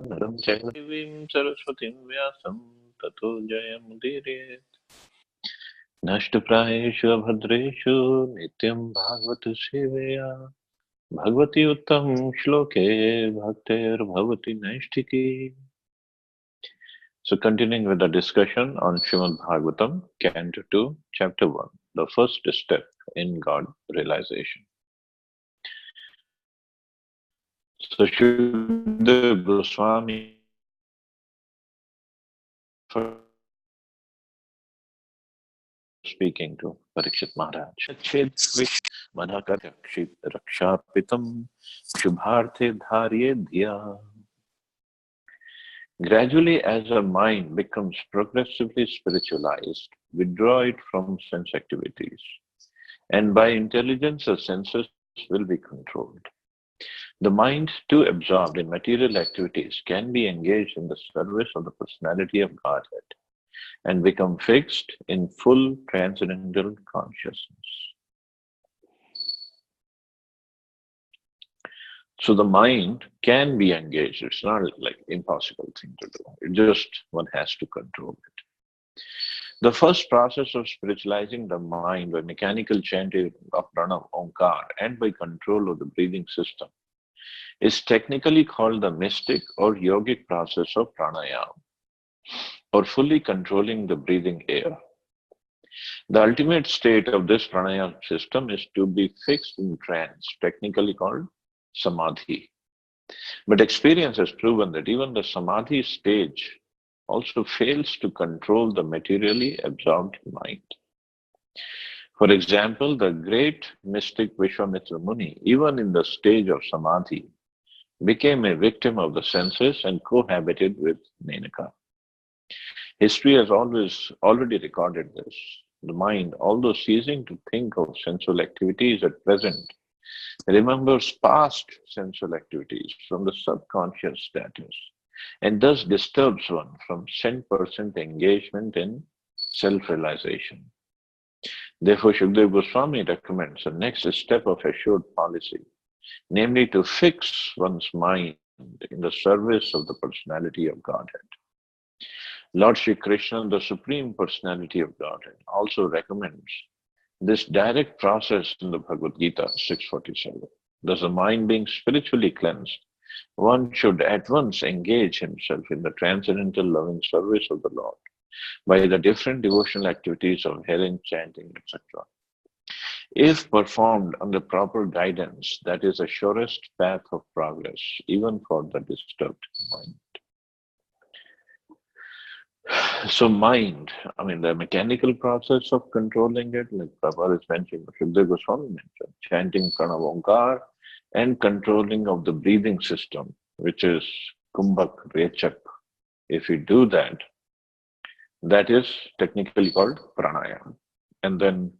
नरं चैव देवीं सरस्वतीं व्यासं ततो जयमुदीरयेत्। नष्टप्रायेषु अभद्रेषु नित्यं भागवत सेवया भगवती उत्तम श्लोके भक्तिर्भवति नैष्ठिकी. So continuing with the discussion on Srimad Bhagavatam, Canto 2, Chapter 1, the first step in God realization. So Shukdev Goswami speaking to Parikshit Maharaj. Chit vish manakarakshit rakshapitam shubharte dharye dhya. Gradually, as our mind becomes progressively spiritualized, withdraw it from sense activities, and by intelligence, the senses will be controlled. The mind, too absorbed in material activities, can be engaged in the service of the personality of Godhead and become fixed in full transcendental consciousness. So the mind can be engaged. It's not like impossible thing to do. It just one has to control it. The first process of spiritualizing the mind by mechanical chanting of Pranam, Omkar, and by control of the breathing system is technically called the mystic or yogic process of pranayama, or fully controlling the breathing air. The ultimate state of this pranayama system is to be fixed in trance, technically called samadhi. But experience has proven that even the samadhi stage also fails to control the materially absorbed mind. For example, the great mystic Vishwamitra Muni, even in the stage of samadhi, became a victim of the senses and cohabited with Menaka. History has already recorded this. The mind, although ceasing to think of sensual activities at present, remembers past sensual activities from the subconscious status and thus disturbs one from 100% engagement in self-realization. Therefore, Shukdev Goswami recommends the next step of assured policy, namely to fix one's mind in the service of the personality of Godhead. Lord Sri Krishna, the Supreme Personality of Godhead, also recommends this direct process in the Bhagavad Gita 647. Thus, the mind being spiritually cleansed, one should at once engage himself in the transcendental loving service of the Lord by the different devotional activities of hearing, chanting, etc. If performed under proper guidance, that is the surest path of progress, even for the disturbed mind. So mind, the mechanical process of controlling it, like Prabhupada is mentioning, Shukdev Goswami mentioned, chanting Pranav Omkar and controlling of the breathing system, which is Kumbhak Rechak. If you do that, that is technically called pranayama. And then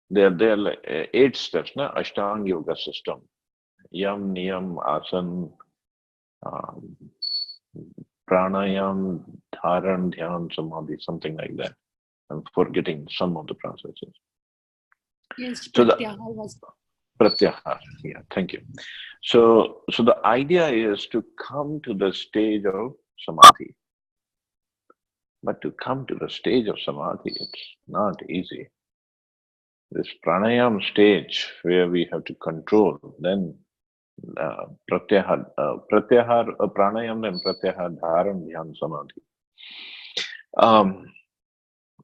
there are like 8 steps, na? Ashtanga Yoga system. Yam, Niyam, Asan, Pranayam, Dharan, Dhyan, Samadhi, something like that. I'm forgetting some of the processes. Yes, so Pratyahar was. Pratyahar, yeah, thank you. So the idea is to come to the stage of Samadhi. But to come to the stage of Samadhi, it's not easy. This pranayam stage where we have to control, then pratyahar, pranayam, then pratyahar, dharan, dhyan, samadhi.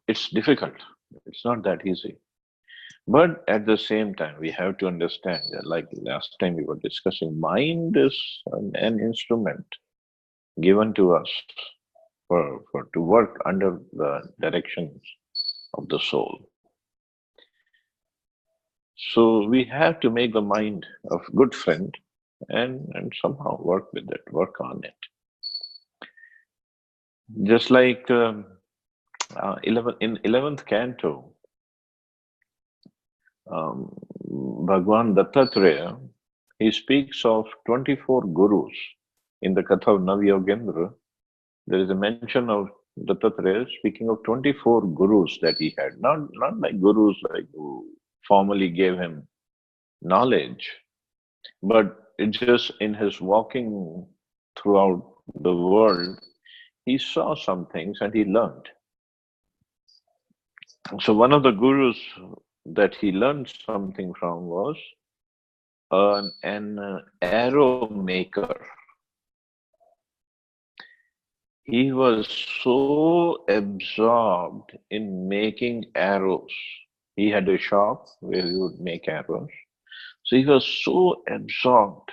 It's difficult. It's not that easy. But at the same time, we have to understand that, like last time we were discussing, mind is an instrument given to us for to work under the directions of the soul. So we have to make the mind a good friend and somehow work with it, work on it. Just like in 11th canto, Bhagwan Dattatreya, he speaks of 24 gurus. In the Katha of Navyogendra, there is a mention of Dattatreya speaking of 24 gurus that he had. Not like gurus like who formally gave him knowledge, but it just in his walking throughout the world, he saw some things and he learned. So one of the gurus that he learned something from was an arrow maker. He was so absorbed in making arrows. He had a shop where he would make arrows. So he was so absorbed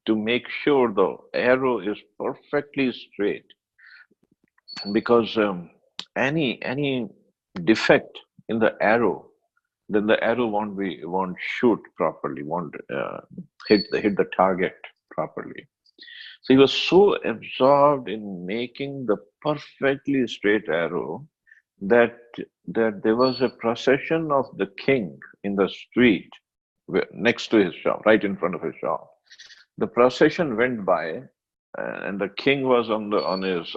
to make sure the arrow is perfectly straight because any defect in the arrow, then the arrow won't shoot properly, won't hit the target properly. So he was so absorbed in making the perfectly straight arrow that there was a procession of the king in the street next to his shop, right in front of his shop. The procession went by, and the king was on his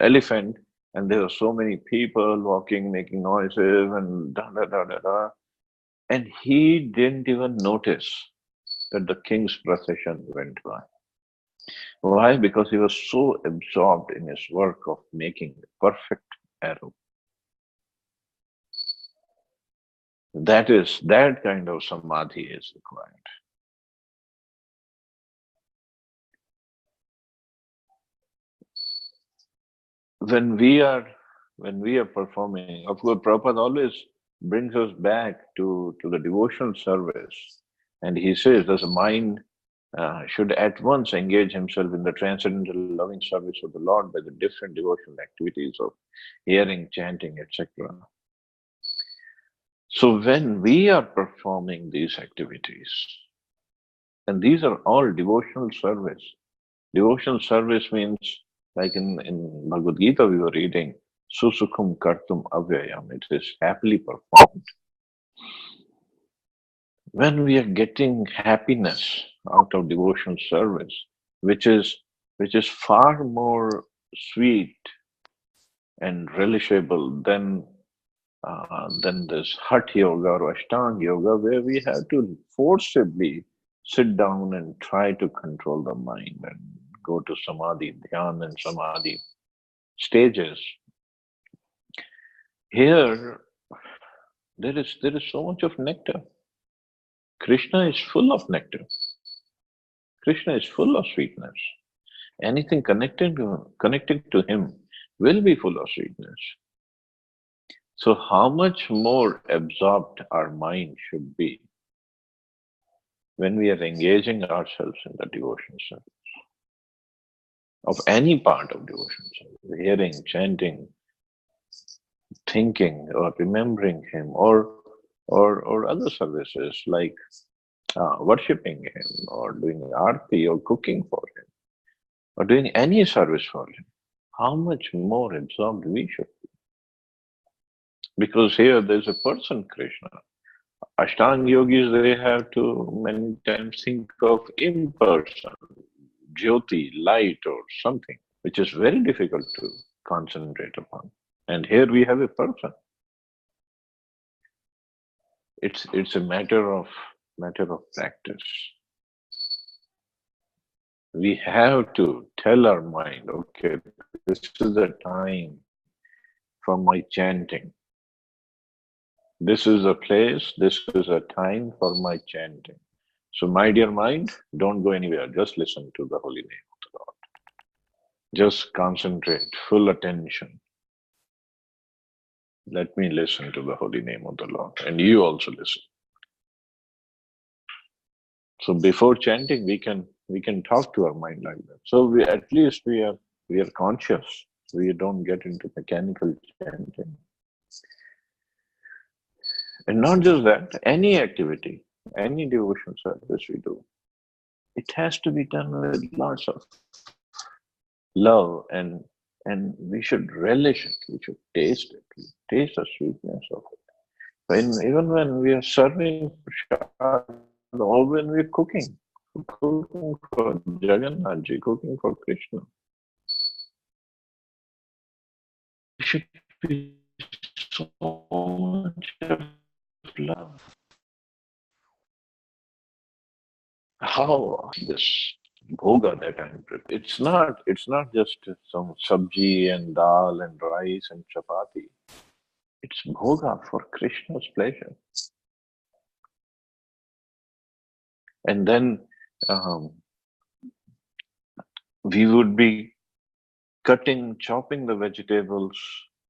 elephant, and there were so many people walking, making noises, and da da da da da. And he didn't even notice that the king's procession went by. Why? Because he was so absorbed in his work of making the perfect arrow. That kind of samadhi is required. When we are when we are performing, of course, Prabhupada always brings us back to the devotional service, and he says that the mind should at once engage himself in the transcendental loving service of the Lord by the different devotional activities of hearing, chanting, etc. So when we are performing these activities, and these are all devotional service. Devotional service means, like in Bhagavad Gita we were reading, Susukham Kartum Avyayam, it is happily performed. When we are getting happiness out of devotional service, which is far more sweet and relishable than this Hatha Yoga or Ashtanga Yoga, where we have to forcibly sit down and try to control the mind and go to Samadhi, Dhyan and Samadhi stages. Here, there is so much of nectar. Krishna is full of nectar. Krishna is full of sweetness. Anything connected to him will be full of sweetness. So how much more absorbed our mind should be when we are engaging ourselves in the devotion service of any part of devotion service, hearing, chanting, thinking, or remembering him, or other services like worshipping him, or doing arti, or cooking for him, or doing any service for him. How much more absorbed we should be? Because here there's a person, Krishna. Ashtanga yogis, they have to many times think of impersonal, jyoti, light, or something, which is very difficult to concentrate upon. And here we have a person. It's a matter of practice. We have to tell our mind, okay, this is the time for my chanting. This is a place, this is a time for my chanting. So, my dear mind, don't go anywhere. Just listen to the holy name of the Lord. Just concentrate, full attention. Let me listen to the holy name of the Lord. And you also listen. So before chanting, we can talk to our mind like that. So at least we are conscious. We don't get into mechanical chanting. And not just that, any activity, any devotion service we do, it has to be done with lots of love, and we should relish it. We should taste it. We taste the sweetness of it. Even when we are serving prasad, or when we're cooking for Jagannath ji, cooking for Krishna, there should be so much of love. How this bhoga that I'm preparing. It's not just some sabji and dal and rice and chapati. It's bhoga for Krishna's pleasure. And then um, we would be chopping the vegetables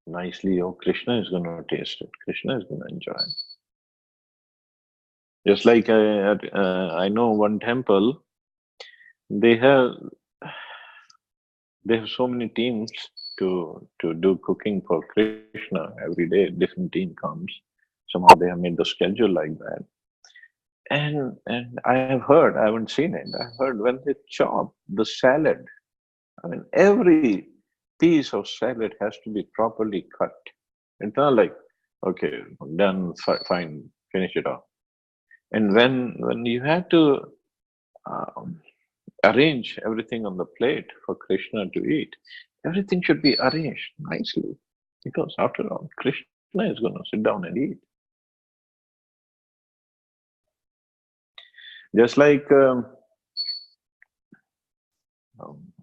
nicely. Oh, Krishna is going to taste it. Krishna is going to enjoy it. Just like I know one temple, they have they have so many teams to do cooking for Krishna every day. Different team comes. Somehow they have made the schedule like that. And I have heard, I haven't seen it. I've heard when they chop the salad. I mean, every piece of salad has to be properly cut. It's not like, okay, done, fine, finish it off. And when you have to um, arrange everything on the plate for Krishna to eat, everything should be arranged nicely. Because after all, Krishna is going to sit down and eat. Just like,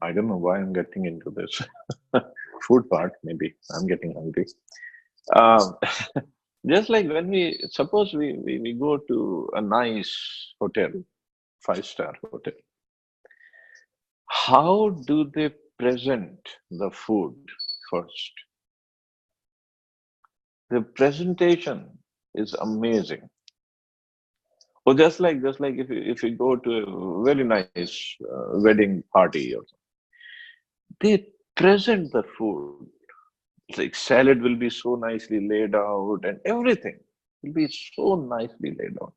I don't know why I'm getting into this food part, maybe I'm getting hungry. Um, just like when suppose we go to a nice hotel, five-star hotel, how do they present the food first? The presentation is amazing. Or just like if you go to a very nice wedding party or something, they present the food. It's like salad will be so nicely laid out and everything will be so nicely laid out.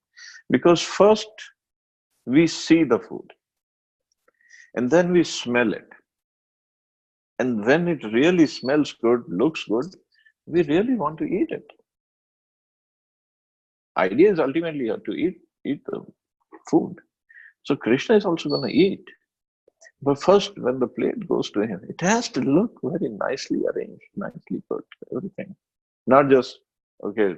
Because first we see the food and then we smell it. And when it really smells good, looks good, we really want to eat it. Idea is ultimately to eat the food. So Krishna is also going to eat. But first, when the plate goes to him, it has to look very nicely arranged, nicely put, everything. Not just, okay,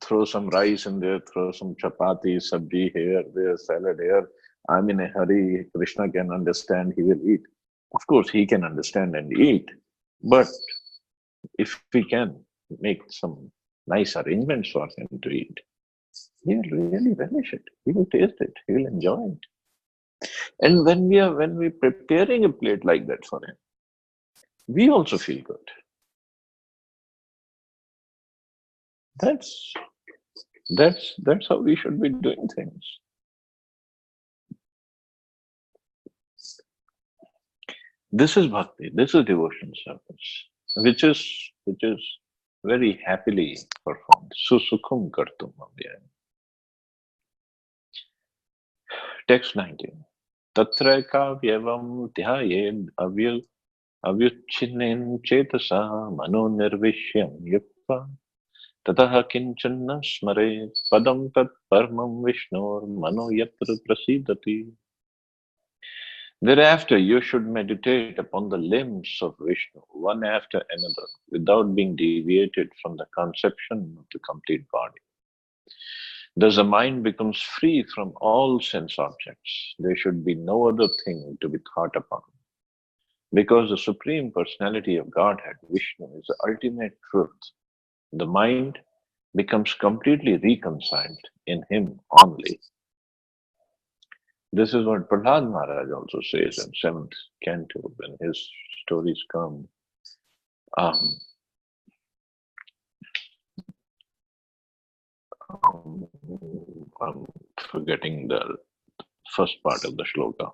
throw some rice in there, throw some chapati, sabji here, there, salad here. I'm in a hurry. Krishna can understand, he will eat. Of course, he can understand and eat. But if we can make some nice arrangements for him to eat, he will really relish it. He will taste it. He will enjoy it. And when we're preparing a plate like that for him, we also feel good. That's that's how we should be doing things. This is bhakti. This is devotion service, which is very happily performed. Susukhum kartum avyayam. Text 19. Tatra kavyavam dhyayed avyuchinnem chetasa mano nirvishyam yukta tataha kinchanna smare padam tat parmam vishnor mano yatra prasidati. Thereafter, you should meditate upon the limbs of Vishnu, one after another, without being deviated from the conception of the complete body. Thus, the mind becomes free from all sense objects. There should be no other thing to be thought upon. Because the Supreme Personality of Godhead, Vishnu, is the ultimate truth, the mind becomes completely reconciled in Him only. This is what Prahlad Maharaj also says in 7th canto when his stories come. Um, I'm forgetting the first part of the shloka.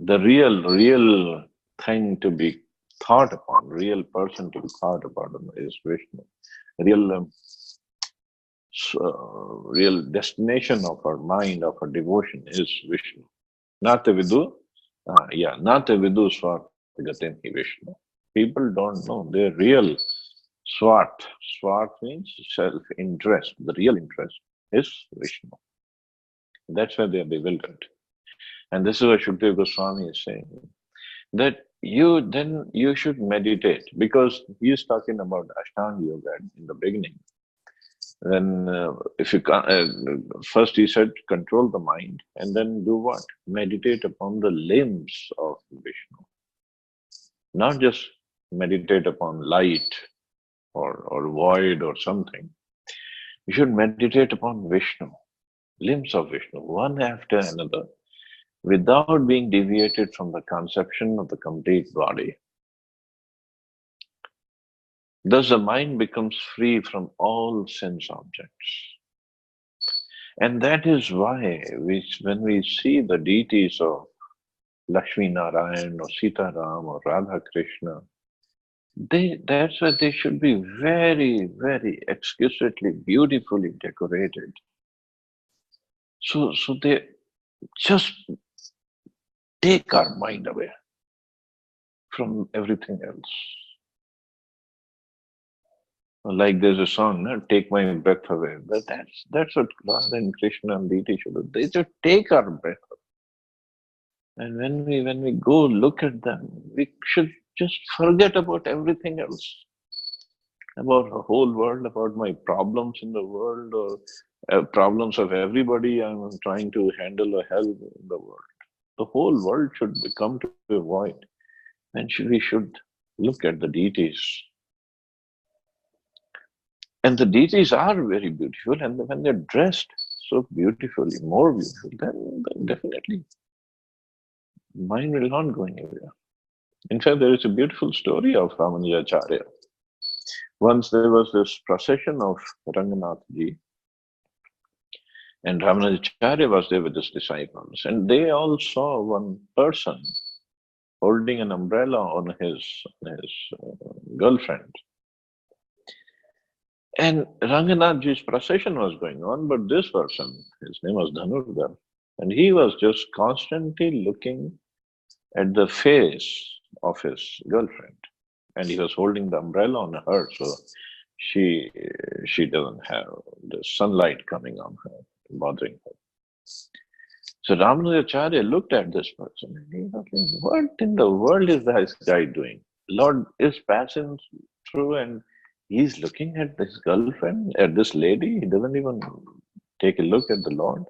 The real thing to be thought upon, real person to be thought about is Vishnu. Real, real destination of our mind, of our devotion is Vishnu. Nate vidu, nate vidu swartagatim hi Vishnu. People don't know their real swart. Swart means self-interest. The real interest is Vishnu. That's why they are bewildered. And this is what Shukdev Goswami is saying. That you should meditate, because he is talking about Ashtanga Yoga in the beginning. Then, if you can, first he said, control the mind, and then do what? Meditate upon the limbs of Vishnu, not just meditate upon light or void or something. You should meditate upon Vishnu, limbs of Vishnu, one after another, without being deviated from the conception of the complete body. Thus, the mind becomes free from all sense objects. And that is why when we see the deities of Lakshmi Narayan or Sita Ram or Radha Krishna, that's why they should be very, very exquisitely, beautifully decorated. So they just take our mind away from everything else. Like there's a song, no? Take my breath away. But that's what Radha and Krishna and deity should do. They just take our breath. And when we go look at them, we should just forget about everything else, about the whole world, about my problems in the world, or problems of everybody I'm trying to handle or help in the world. The whole world should come to a void, and we should look at the deities. And the deities are very beautiful, and when they're dressed so beautifully, more beautiful, then definitely mind will not go anywhere. In fact, there is a beautiful story of Ramanujacharya. Once there was this procession of Ranganathji, and Ramanujacharya was there with his disciples, and they all saw one person holding an umbrella on his girlfriend. And Ranganathji's procession was going on, but this person, his name was Dhanurgar, and he was just constantly looking at the face of his girlfriend. And he was holding the umbrella on her, so she she doesn't have the sunlight coming on her, bothering her. So Ramanujacharya looked at this person and he was like, what in the world is this guy doing? Lord is passing through and he's looking at this girlfriend, at this lady. He doesn't even take a look at the Lord.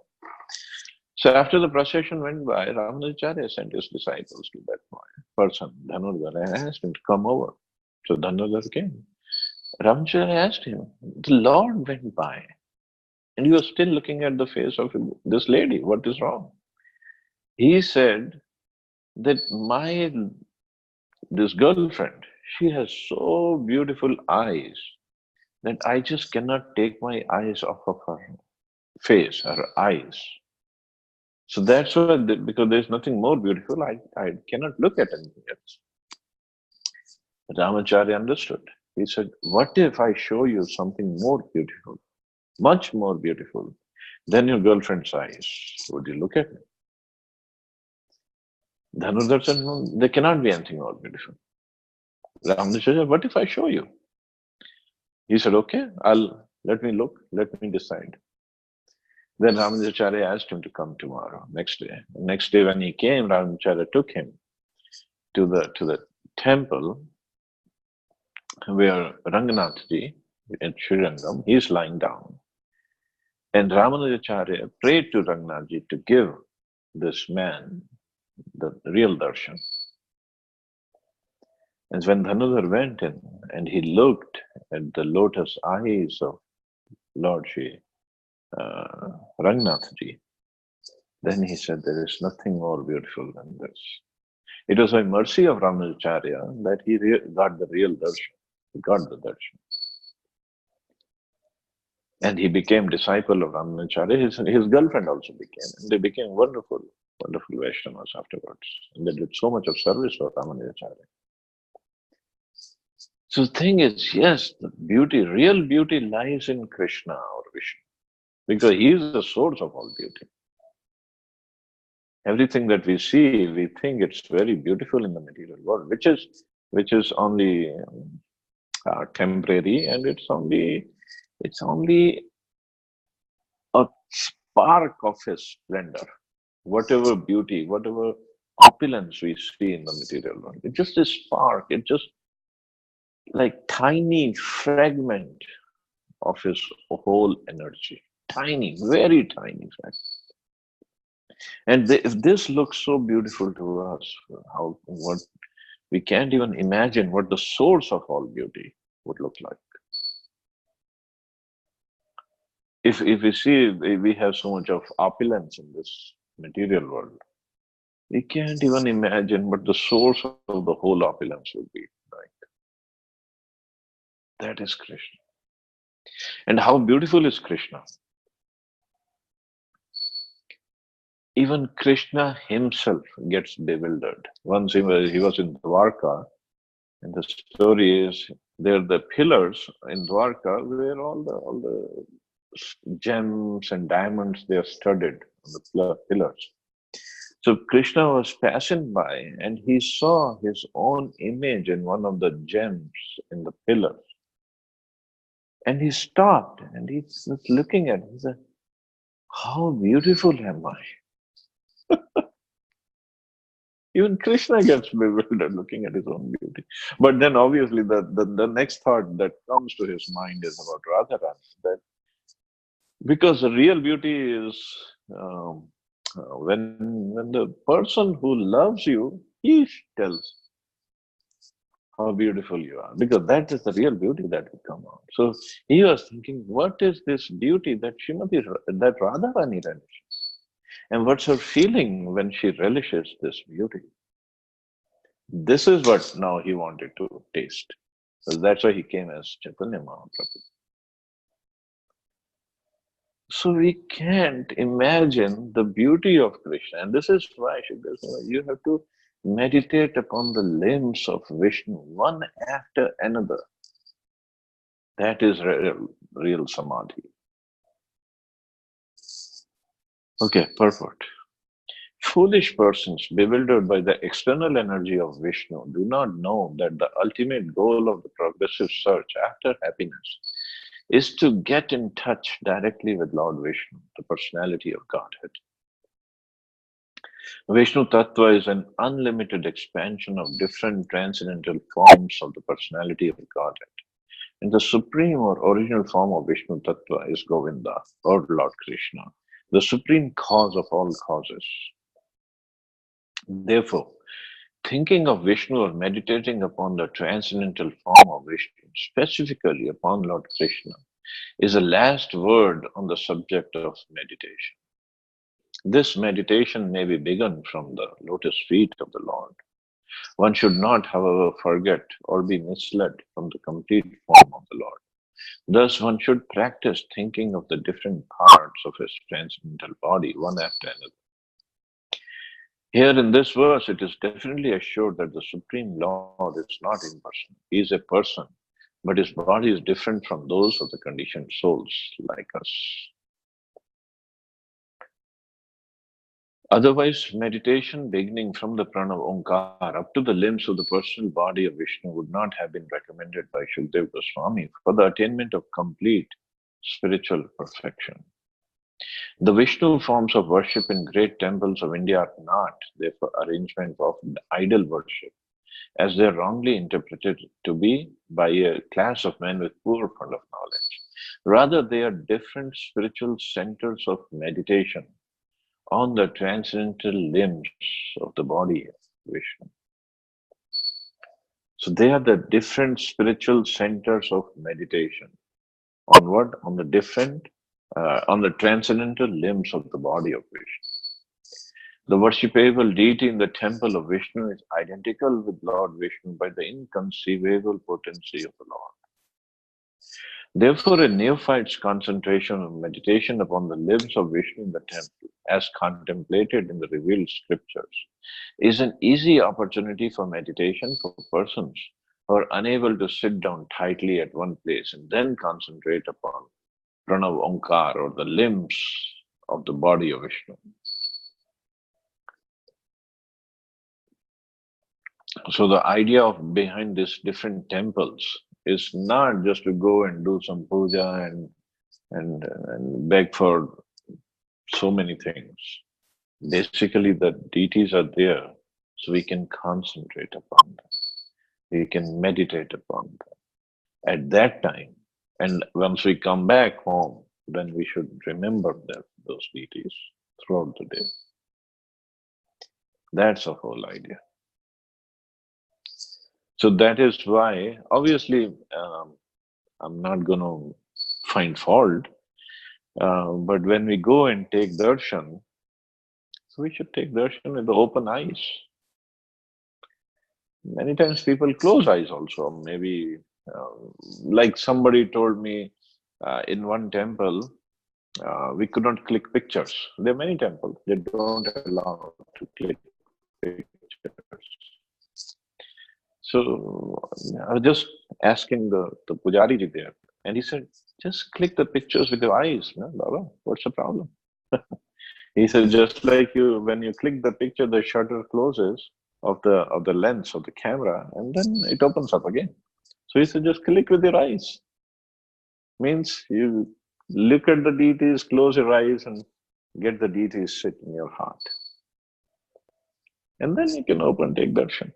So after the procession went by, Ramanujacharya sent his disciples to that person, Dhanurgar, and asked him to come over. So Dhanurgar came. Ramanujacharya asked him, the Lord went by and you are still looking at the face of this lady. What is wrong? He said that this girlfriend, she has so beautiful eyes that I just cannot take my eyes off of her face, her eyes. So that's why, because there's nothing more beautiful, I cannot look at anything else. Ramacharya understood. He said, what if I show you something more beautiful, much more beautiful than your girlfriend's eyes? Would you look at me? Dhanurdhar said, no, there cannot be anything more beautiful. Ramacharya said, what if I show you? He said, okay, let me look, let me decide. Then Ramanujacharya asked him to come tomorrow, next day. Next day when he came, Ramanujacharya took him to the temple where Ranganathji at Srirangam, he's lying down. And Ramanujacharya prayed to Ranganathji to give this man the real darshan. And when Dhanudhar went in and he looked at the lotus eyes of Lord Shri Ranganathji, then he said, there is nothing more beautiful than this. It was by mercy of Ramanujacharya that he got the real darshan. He got the darshan. And he became disciple of Ramanujacharya. His girlfriend also became. And they became wonderful, wonderful Vaishnavas afterwards. And they did so much of service for Ramanujacharya. So the thing is, yes, the beauty, real beauty lies in Krishna or Vishnu. Because he is the source of all beauty. Everything that we see, we think it's very beautiful in the material world, which is only temporary, and it's only a spark of his splendor. Whatever beauty, whatever opulence we see in the material world, it's just a spark. It's just like tiny fragment of his whole energy. Tiny, very tiny, in fact. And if this looks so beautiful to us, how what we can't even imagine what the source of all beauty would look like. If we see we have so much of opulence in this material world, we can't even imagine what the source of the whole opulence would be. Right? That is Krishna. And how beautiful is Krishna? Even Krishna himself gets bewildered. Once he was in Dwarka, and the story is there the pillars in Dwarka where all the gems and diamonds they are studded on the pillars. So Krishna was passing by and he saw his own image in one of the gems in the pillar. And he stopped and he was looking at it. He said, how beautiful am I? Even Krishna gets bewildered looking at his own beauty. But then obviously the next thought that comes to his mind is about Radharani. That because the real beauty is um, when the person who loves you, he tells how beautiful you are, because that is the real beauty that will come out. So he was thinking, what is this beauty that that Radharani relishes, and what's her feeling when she relishes this beauty? This is what now he wanted to taste. So that's why he came as Chaitanya Mahaprabhu. So we can't imagine the beauty of Krishna. And this is why you have to meditate upon the limbs of Vishnu one after another. That is real samadhi. Okay, perfect. Foolish persons bewildered by the external energy of Vishnu do not know that the ultimate goal of the progressive search after happiness is to get in touch directly with Lord Vishnu, the personality of Godhead. Vishnu Tattva is an unlimited expansion of different transcendental forms of the personality of Godhead. And the supreme or original form of Vishnu Tattva is Govinda, or Lord Krishna, the supreme cause of all causes. Therefore, thinking of Vishnu or meditating upon the transcendental form of Vishnu, specifically upon Lord Krishna, is a last word on the subject of meditation. This meditation may be begun from the lotus feet of the Lord. One should not, however, forget or be misled from the complete form of the Lord. Thus, one should practice thinking of the different parts of his transcendental body one after another. Here in this verse, it is definitely assured that the Supreme Lord is not impersonal. He is a person, but his body is different from those of the conditioned souls like us. Otherwise, meditation beginning from the prana of Omkar up to the limbs of the personal body of Vishnu would not have been recommended by Shukdev Goswami for the attainment of complete spiritual perfection. The Vishnu forms of worship in great temples of India are not, therefore, arrangements of idol worship, as they are wrongly interpreted to be by a class of men with poor fund of knowledge. Rather, they are different spiritual centers of meditation on the transcendental limbs of the body of Vishnu. So they are the different spiritual centers of meditation. On what? On the transcendental limbs of the body of Vishnu. The worshipable deity in the temple of Vishnu is identical with Lord Vishnu by the inconceivable potency of the Lord. Therefore, a neophyte's concentration of meditation upon the limbs of Vishnu in the temple, as contemplated in the revealed scriptures, is an easy opportunity for meditation for persons who are unable to sit down tightly at one place and then concentrate upon Pranav Omkar or the limbs of the body of Vishnu. So the idea of behind these different temples is not just to go and do some puja and beg for so many things. Basically, the deities are there so we can concentrate upon them. We can meditate upon them. At that time, And once we come back home, then we should remember those deities throughout the day. That's the whole idea. So that is why, obviously, I'm not going to find fault, but when we go and take darshan, so we should take darshan with the open eyes. Many times people close eyes also. Maybe, like somebody told me in one temple, we could not click pictures. There are many temples, they don't allow to click pictures. So I was just asking the Pujari ji there, and he said, just click the pictures with your eyes, no, Baba, what's the problem? He said, just like you, when you click the picture, the shutter closes of the lens of the camera, and then it opens up again. So he said, just click with your eyes. Means you look at the deities, close your eyes, and get the deities sit in your heart. And then you can open, take darshan.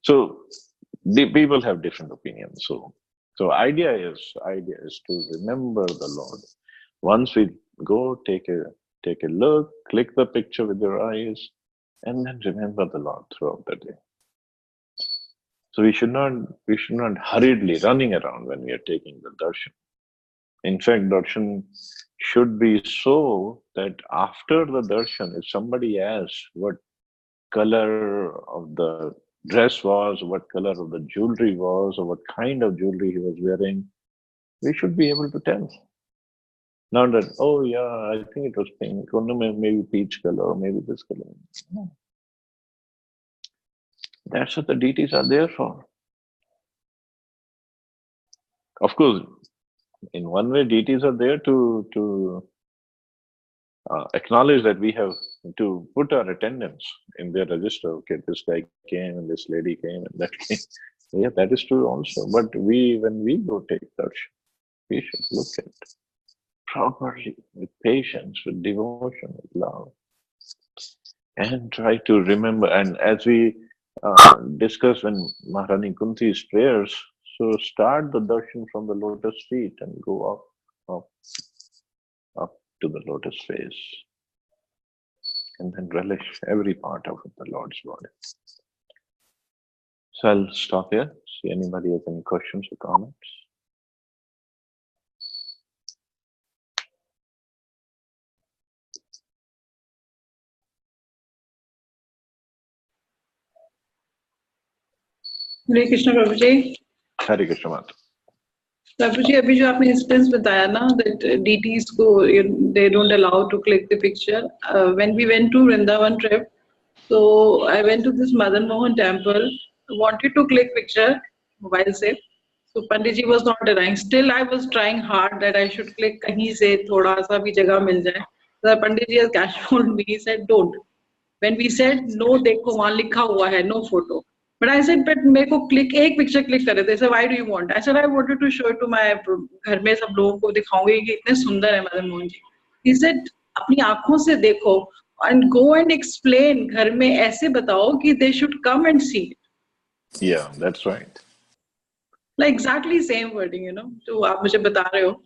So the people have different opinions. So idea is to remember the Lord. Once we go, take a look, click the picture with your eyes, and then remember the Lord throughout the day. So we should not hurriedly running around when we are taking the darshan. In fact, darshan should be so that after the darshan, if somebody asks what color of the dress was, what color of the jewelry was, or what kind of jewelry he was wearing, we should be able to tell. Not that, oh yeah, I think it was pink, or no, maybe peach color, or maybe this color. No. That's what the deities are there for. Of course, in one way, deities are there to acknowledge that we have to put our attendance in their register. Okay, this guy came and this lady came and that came. Yeah, that is true also. But when we go take darshan, we should look at it properly, with patience, with devotion, with love, and try to remember. And as we discussed when Maharani Kunti's prayers, so start the darshan from the lotus feet and go up to the lotus face, and then relish every part of the Lord's body. So I'll stop here. See anybody has any questions or comments. Hare Krishna Prabhu ji. Hare Krishna Mata. प्रभु जी, अभी जो आपने instance बताया ना, that deities को they don't allow to click the picture. When we went to Vrindavan trip, so I went to this Madan Mohan temple, wanted to click picture mobile से. So Pandit ji was not allowing. Still I was trying hard that I should click कहीं से थोड़ा सा भी जगह मिल जाए. So Pandit ji has casualed me. He said don't. When we said no, देखो वहाँ लिखा हुआ है no photo. But I said, but मेरे को click एक picture click करे थे. So why do you want? I said I wanted to show it to my घर में सब लोगों को दिखाऊंगी कि इतने सुंदर है मदन मोहन जी. He said अपनी आँखों से देखो and go and explain घर में ऐसे बताओ कि they should come and see it. Yeah, that's right. Like exactly same wording, you know. तो आप मुझे बता रहे हो.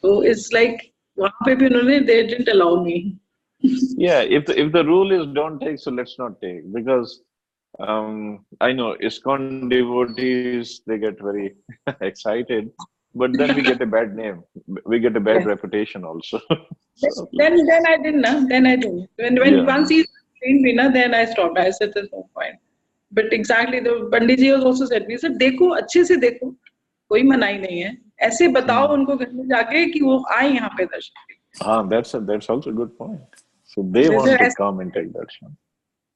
So it's like वहाँ पे भी उन्होंने they didn't allow me. Yeah, if the rule is don't take, so let's not take, because I know ISKCON devotees, they get very excited, but then we get a bad name. We get a bad reputation also. So, Then I didn't. Then I didn't. When yeah. once he explained me, then I stopped. I said there's no point. But exactly the Pandit ji was also said. He said देखो अच्छे से देखो, कोई मनाही नहीं है. ऐसे बताओ उनको घर में जाके कि वो आए यहाँ पे दर्शन के लिए. That's also a good point. So they want to come and take darshan.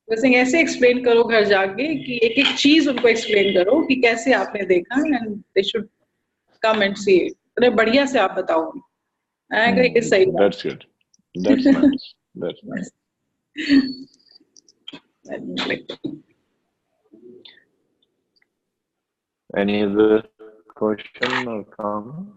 वैसे ऐसे एक्सप्लेन करो घर जाके कि एक एक चीज उनको एक्सप्लेन करो कि कैसे आपने देखा and they should come and see it. इतने बढ़िया से आप बताओ. ये सही बात. That's good. That's nice. That's nice. Any other question or comment?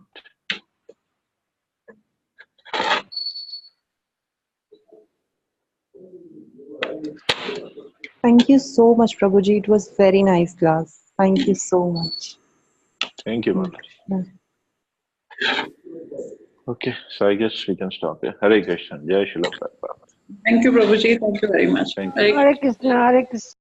Thank you so much, Prabhuji. It was very nice class. Thank you so much. Thank you, Mata. Okay, so I guess we can stop here. Hare Krishna. Jai Shri Prabhupada. Thank you, Prabhuji. Thank you very much. Thank you. Hare Hare Krishna, Hare Krishna.